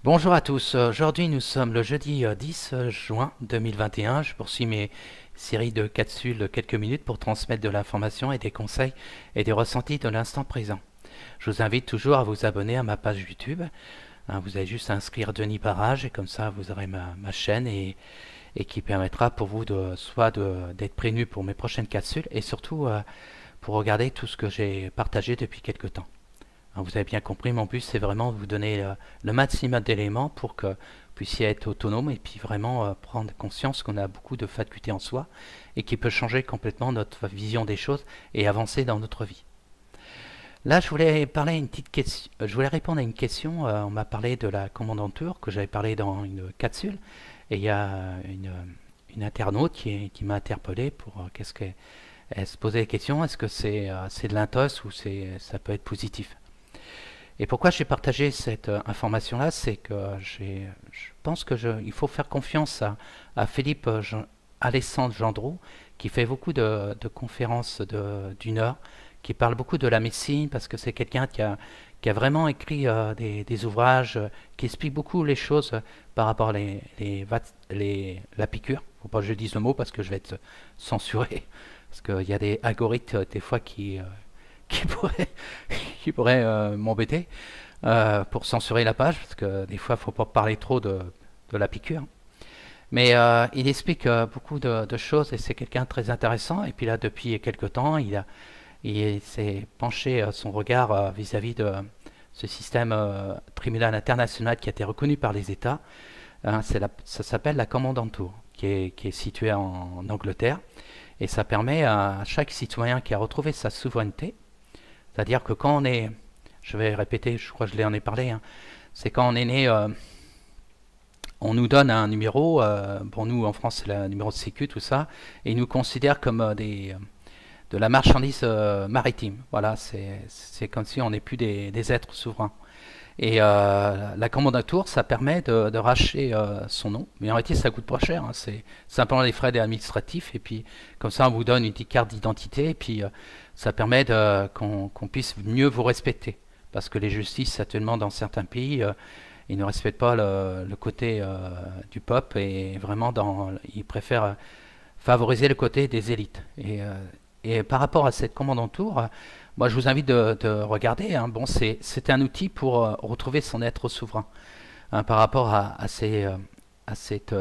Bonjour à tous, aujourd'hui nous sommes le jeudi 10 juin 2021. Je poursuis mes séries de capsules de quelques minutes pour transmettre de l'information et des conseils et des ressentis de l'instant présent. Je vous invite toujours à vous abonner à ma page YouTube. Vous avez juste à inscrire Denis Barrage et comme ça vous aurez ma chaîne et qui permettra pour vous d'être prévenu pour mes prochaines capsules et surtout pour regarder tout ce que j'ai partagé depuis quelques temps. Vous avez bien compris, mon but c'est vraiment de vous donner le maximum d'éléments pour que vous puissiez être autonome et puis vraiment prendre conscience qu'on a beaucoup de facultés en soi et qui peut changer complètement notre vision des choses et avancer dans notre vie. Là, je voulais parler une petite question. Je voulais répondre à une question. On m'a parlé de la commandanture que j'avais parlé dans une capsule et il y a une internaute qui m'a interpellé pour qu'est-ce que elle se posait la question, est-ce que c'est de l'intos ou ça peut être positif. Et pourquoi j'ai partagé cette information-là, c'est que je pense il faut faire confiance à Philippe Alessandre Gendreau, qui fait beaucoup de conférences d'une heure, qui parle beaucoup de la médecine, parce que c'est quelqu'un qui a vraiment écrit des ouvrages qui expliquent beaucoup les choses par rapport à la piqûre. Faut pas que je dise le mot parce que je vais être censuré, parce qu'il y a des algorithmes des fois qui pourraient qui pourrait m'embêter pour censurer la page, parce que des fois, il ne faut pas parler trop de la piqûre. Mais il explique beaucoup de choses et c'est quelqu'un de très intéressant. Et puis là, depuis quelques temps, il s'est penché son regard vis-à-vis de ce système tribunal international qui a été reconnu par les États. Ça s'appelle la Kommandantur, qui est située en Angleterre. Et ça permet à chaque citoyen qui a retrouvé sa souveraineté, c'est-à-dire que quand on est, je vais répéter, je crois que je l'en ai parlé, c'est quand on est né, on nous donne un numéro, pour nous en France c'est le numéro de sécu, tout ça, et ils nous considèrent comme de la marchandise maritime. Voilà, c'est comme si on n'est plus des êtres souverains. Et la commandature, ça permet de racheter son nom. Mais en réalité, ça coûte pas cher. C'est simplement des frais administratifs. Et puis, comme ça, on vous donne une petite carte d'identité. Et puis, ça permet qu'on puisse mieux vous respecter. Parce que les justices, actuellement, dans certains pays, ils ne respectent pas le côté du peuple. Et vraiment, ils préfèrent favoriser le côté des élites. Et par rapport à cette commandanture, moi, je vous invite de regarder. Bon, c'est un outil pour retrouver son être souverain par rapport à cette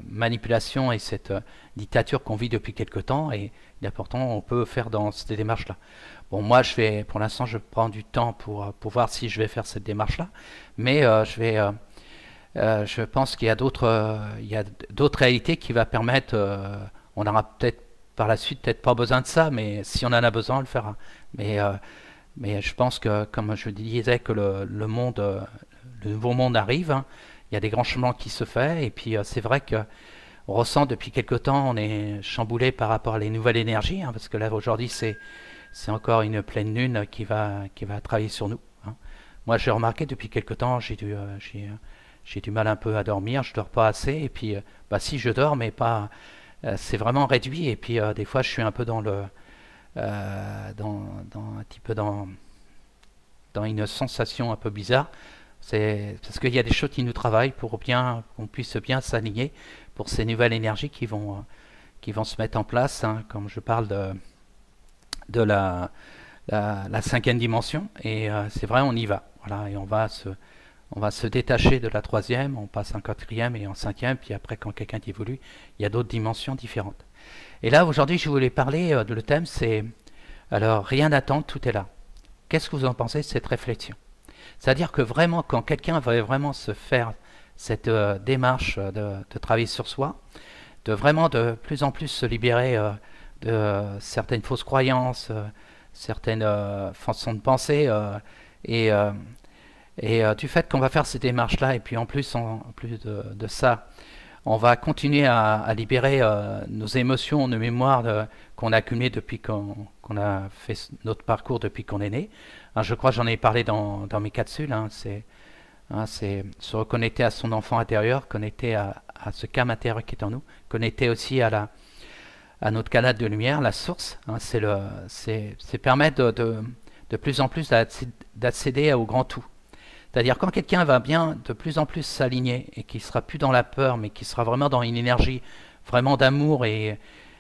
manipulation et cette dictature qu'on vit depuis quelque temps. Et il est important, on peut faire dans ces démarches-là. Bon, moi, pour l'instant, je prends du temps pour voir si je vais faire cette démarche-là. Mais je pense qu'il y a d'autres réalités qui va permettre. On aura peut-être par la suite peut-être pas besoin de ça, mais si on en a besoin, on le fera. Mais, euh, mais je pense que, comme je disais, que le nouveau monde arrive. Il y a des grands changements qui se font. Et puis c'est vrai que on ressent depuis quelque temps, on est chamboulé par rapport à les nouvelles énergies, parce que là aujourd'hui c'est encore une pleine lune qui va travailler sur nous. Moi j'ai remarqué depuis quelque temps, j'ai du mal un peu à dormir, je dors pas assez. Et puis si je dors, mais pas, c'est vraiment réduit. Et puis des fois je suis un peu un petit peu dans une sensation un peu bizarre. C'est parce qu'il y a des choses qui nous travaillent pour bien qu'on puisse bien s'aligner pour ces nouvelles énergies qui vont se mettre en place, comme je parle de la cinquième dimension. Et c'est vrai, on y va. Voilà, et on va se détacher de la troisième, on passe en quatrième et en cinquième, puis après quand quelqu'un évolue, il y a d'autres dimensions différentes. Et là aujourd'hui je voulais parler le thème c'est alors rien n'attend, tout est là. Qu'est-ce que vous en pensez de cette réflexion? C'est-à-dire que vraiment, quand quelqu'un va vraiment se faire cette démarche de travailler sur soi, de vraiment de plus en plus se libérer de certaines fausses croyances, certaines façons de penser, et, euh, et du fait qu'on va faire ces démarches-là, et puis en plus de ça, on va continuer à libérer nos émotions, nos mémoires qu'on a accumulées depuis qu'on a fait notre parcours depuis qu'on est né. Je crois que j'en ai parlé dans mes capsules. C'est se reconnecter à son enfant intérieur, connecter à ce calme intérieur qui est en nous, connecter aussi à notre canal de lumière, la source. C'est permettre de plus en plus d'accéder au grand tout. C'est-à-dire quand quelqu'un va bien de plus en plus s'aligner et qui sera plus dans la peur, mais qui sera vraiment dans une énergie vraiment d'amour et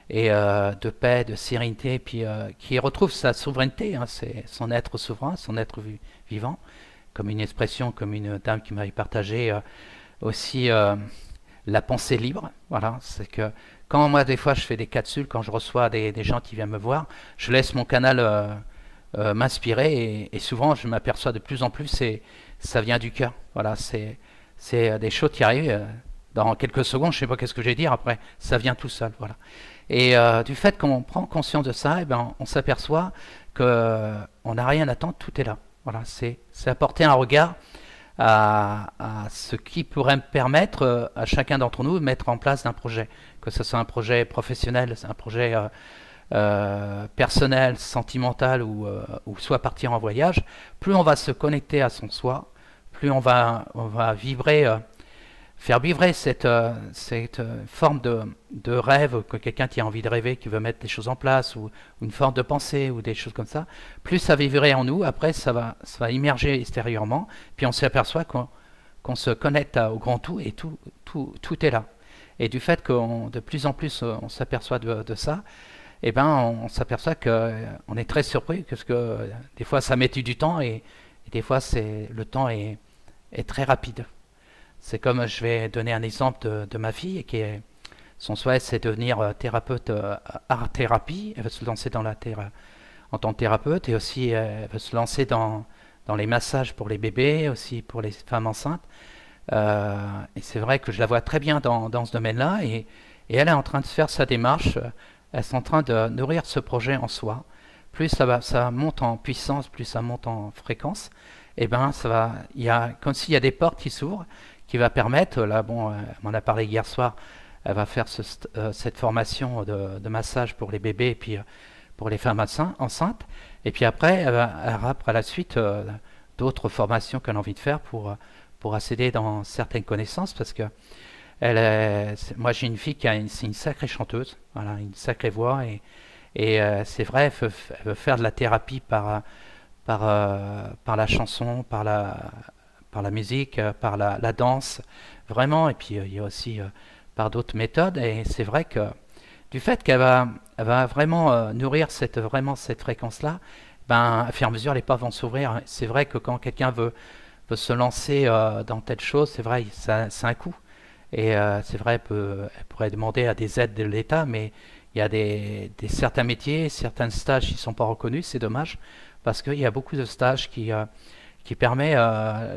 de paix, de sérénité, puis qui retrouve sa souveraineté, hein, c'est son être souverain, son être vivant, comme une expression, comme une dame qui m'avait partagé aussi la pensée libre. Voilà, c'est que quand moi des fois je fais des capsules, quand je reçois des gens qui viennent me voir, je laisse mon canal m'inspirer et souvent je m'aperçois de plus en plus et ça vient du cœur. Voilà, c'est des choses qui arrivent dans quelques secondes. Je sais pas qu'est-ce que je vais dire après. Ça vient tout seul. Voilà. Et du fait qu'on prend conscience de ça, eh ben, on s'aperçoit que on n'a rien à attendre, tout est là. Voilà, c'est apporter un regard à ce qui pourrait me permettre à chacun d'entre nous de mettre en place un projet, que ce soit un projet professionnel, un projet personnel, sentimental ou soit partir en voyage. Plus on va se connecter à son soi, plus on va vibrer, faire vibrer cette forme de rêve que quelqu'un qui a envie de rêver, qui veut mettre des choses en place, ou une forme de pensée, ou des choses comme ça, plus ça vibrer en nous, après ça va immerger extérieurement, puis on s'aperçoit qu'on se connecte au grand tout, et tout est là. Et du fait que de plus en plus on s'aperçoit de ça, eh ben on s'aperçoit qu'on est très surpris, parce que des fois ça met du temps, et des fois le temps est très rapide. C'est comme je vais donner un exemple de ma fille son souhait c'est de devenir thérapeute art thérapie. Elle veut se lancer en tant que thérapeute et aussi elle veut se lancer dans les massages pour les bébés, aussi pour les femmes enceintes. Et c'est vrai que je la vois très bien dans ce domaine-là et elle est en train de faire sa démarche. Elle est en train de nourrir ce projet en soi. Plus ça monte en puissance, plus ça monte en fréquence. Et ben il y a comme s'il y a des portes qui s'ouvrent, qui va permettre, là bon, on en a parlé hier soir, elle va faire cette formation de massage pour les bébés et puis pour les femmes enceintes. Et puis après, elle aura par la suite d'autres formations qu'elle a envie de faire pour accéder dans certaines connaissances parce que moi j'ai une fille c'est une sacrée chanteuse, voilà, une sacrée voix et c'est vrai, elle veut faire de la thérapie par la chanson, par la musique, par la danse, vraiment. Et puis il y a aussi par d'autres méthodes. Et c'est vrai que du fait elle va vraiment nourrir vraiment cette fréquence-là, ben, à fur et à mesure, les portes vont s'ouvrir. C'est vrai que quand quelqu'un veut se lancer dans telle chose, c'est vrai, c'est un coût. Et c'est vrai, elle pourrait demander à des aides de l'État, mais il y a certains métiers, certains stages qui ne sont pas reconnus, c'est dommage, parce qu'il y a beaucoup de stages qui permet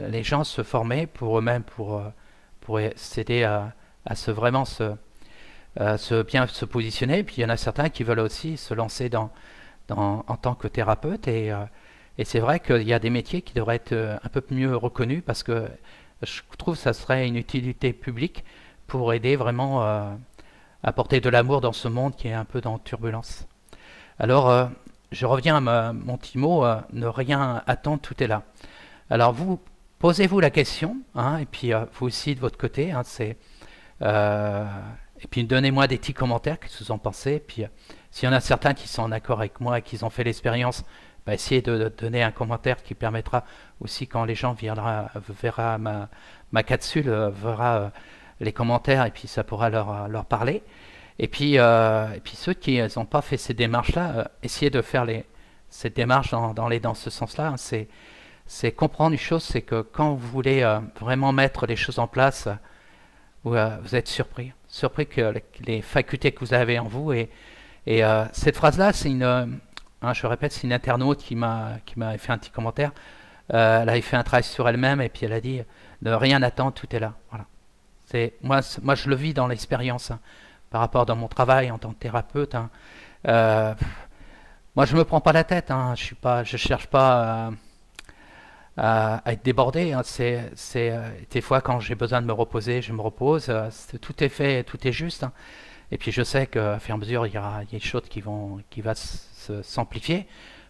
les gens de se former pour eux-mêmes, pour s'aider à bien se positionner. Puis il y en a certains qui veulent aussi se lancer en tant que thérapeute. Et c'est vrai qu'il y a des métiers qui devraient être un peu mieux reconnus parce que je trouve que ça serait une utilité publique pour aider vraiment à apporter de l'amour dans ce monde qui est un peu dans turbulence. Alors, je reviens à mon petit mot, ne rien attendre, tout est là. Alors posez-vous la question, hein, et puis vous aussi de votre côté, hein, et puis donnez-moi des petits commentaires, qu'est-ce que vous en pensez. Puis s'il y en a certains qui sont en accord avec moi et qui ont fait l'expérience, bah, essayez de donner un commentaire qui permettra aussi quand les gens verra ma capsule, verra les commentaires et puis ça pourra leur parler. Et puis ceux qui n'ont pas fait ces démarches-là, essayez de faire cette démarche dans ce sens-là. Hein, c'est comprendre une chose, c'est que quand vous voulez vraiment mettre les choses en place, vous êtes surpris que les facultés que vous avez en vous. Et cette phrase-là, je répète, c'est une internaute qui m'a fait un petit commentaire. Elle avait fait un travail sur elle-même et puis elle a dit ne rien attendre, tout est là. Voilà. Moi, je le vis dans l'expérience. Hein, par rapport dans mon travail en tant que thérapeute. Hein. Moi, je me prends pas la tête. Hein. Je cherche pas à être débordé. Hein. Des fois quand j'ai besoin de me reposer, je me repose. Tout est fait, tout est juste. Hein. Et puis je sais qu'à fur et à mesure, il y a des choses qui vont s'amplifier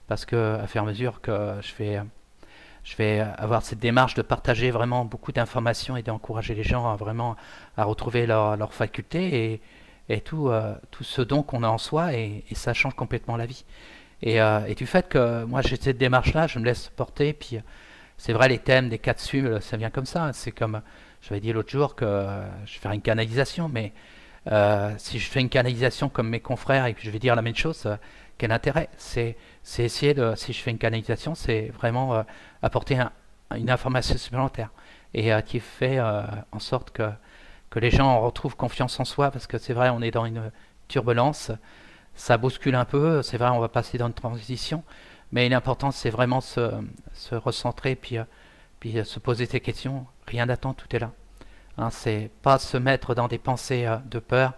parce que à fur et à mesure que je vais avoir cette démarche de partager vraiment beaucoup d'informations et d'encourager les gens à retrouver leur faculté et tout ce don qu'on a en soi et ça change complètement la vie. Et du fait que moi j'ai cette démarche-là, je me laisse porter, puis c'est vrai, les thèmes des capsules, ça vient comme ça. C'est comme, j'avais dit l'autre jour que je vais faire une canalisation, mais si je fais une canalisation comme mes confrères et que je vais dire la même chose, quel intérêt? C'est essayer de, si je fais une canalisation, c'est vraiment apporter une information supplémentaire et qui fait en sorte que les gens retrouvent confiance en soi, parce que c'est vrai, on est dans une turbulence, ça bouscule un peu, c'est vrai, on va passer dans une transition, mais l'important c'est vraiment se recentrer, puis se poser ces questions, rien d'attendre, tout est là. Hein, c'est pas se mettre dans des pensées de peur,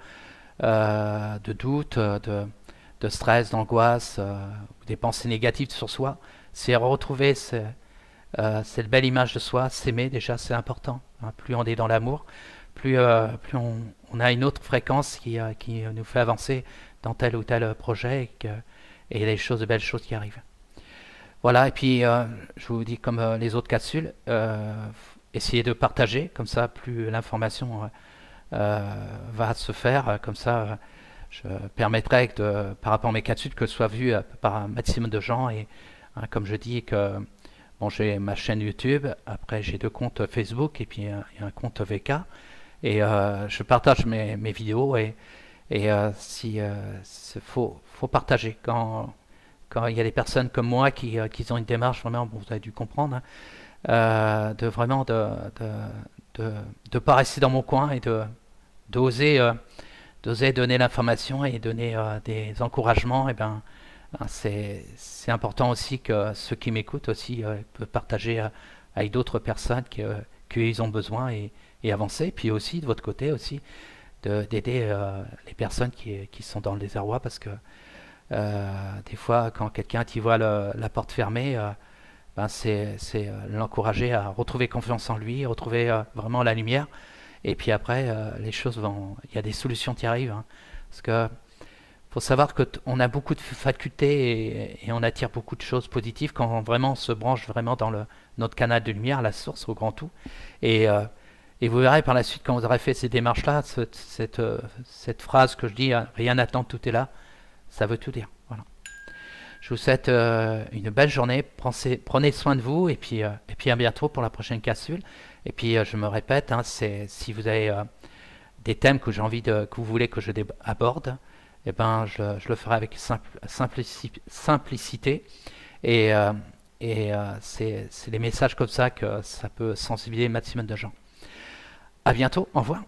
de doute, de stress, d'angoisse, ou des pensées négatives sur soi. C'est retrouver cette belle image de soi, s'aimer déjà, c'est important. Hein. Plus on est dans l'amour, plus on a une autre fréquence qui nous fait avancer dans tel ou tel projet et les choses, de belles choses qui arrivent. Voilà, et puis je vous dis comme les autres capsules, essayez de partager, comme ça plus l'information va se faire, comme ça je permettrai par rapport à mes capsules que ce soit vu par un maximum de gens et hein, comme je dis que bon, j'ai ma chaîne YouTube, après j'ai 2 comptes Facebook et puis un compte VK et je partage mes vidéos et si faut partager quand il y a des personnes comme moi qui ont une démarche vraiment, bon, vous avez dû comprendre, hein, de vraiment de pas rester dans mon coin et d'oser d'oser donner l'information et donner des encouragements, et ben c'est important aussi que ceux qui m'écoutent aussi peuvent partager avec d'autres personnes qu'ils ont besoin et avancer. Puis aussi de votre côté aussi d'aider les personnes qui sont dans le désarroi, parce que des fois quand quelqu'un qui voit la porte fermée, ben c'est l'encourager à retrouver confiance en lui, retrouver vraiment la lumière. Et puis après, les choses vont. Il y a des solutions qui arrivent. Hein. Parce que faut savoir que on a beaucoup de facultés et on attire beaucoup de choses positives quand vraiment on se branche vraiment dans notre canal de lumière, la source, au grand tout. Et, euh, et vous verrez par la suite, quand vous aurez fait ces démarches-là, cette phrase que je dis, rien n'attend, tout est là, ça veut tout dire. Voilà. Je vous souhaite une belle journée. Prenez soin de vous et puis à bientôt pour la prochaine capsule. Et puis je me répète, hein, si vous avez des thèmes que j'ai envie que vous voulez que je aborde, eh ben je le ferai avec simplicité. Et, c'est des messages comme ça que ça peut sensibiliser un maximum de gens. À bientôt, au revoir.